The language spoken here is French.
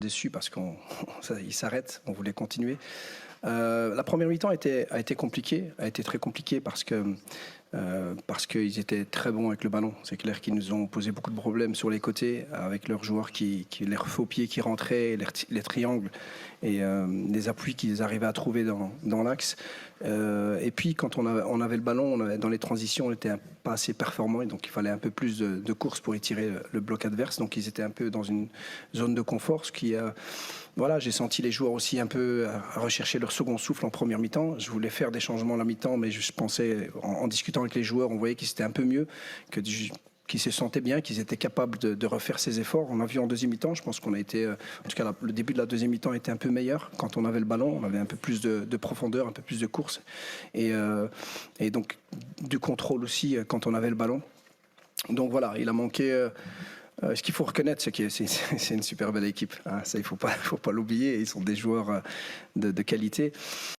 Déçu parce il s'arrête, on voulait continuer. La première mi-temps a été compliquée, a été très compliquée parce qu'ils étaient très bons avec le ballon. C'est clair qu'ils nous ont posé beaucoup de problèmes sur les côtés avec leurs joueurs leurs faux pieds qui rentraient, les triangles et les appuis qu'ils arrivaient à trouver dans l'axe. Et puis quand on avait le ballon, dans les transitions, on n'était pas assez performant et donc il fallait un peu plus de course pour étirer le bloc adverse. Donc ils étaient un peu dans une zone de confort, ce qui voilà, j'ai senti les joueurs aussi un peu à rechercher leur second souffle en première mi-temps. Je voulais faire des changements à la mi-temps, mais je pensais, en discutant avec les joueurs, on voyait qu'ils étaient un peu mieux, qu'ils se sentaient bien, qu'ils étaient capables de refaire ces efforts. On a vu en deuxième mi-temps, je pense qu'on a été, en tout cas le début de la deuxième mi-temps était un peu meilleur. Quand on avait le ballon, on avait un peu plus de profondeur, un peu plus de course. Et donc du contrôle aussi quand on avait le ballon. Donc voilà, il a manqué... ce qu'il faut reconnaître, c'est une super belle équipe. Hein. Ça, il faut pas l'oublier. Ils sont des joueurs de qualité.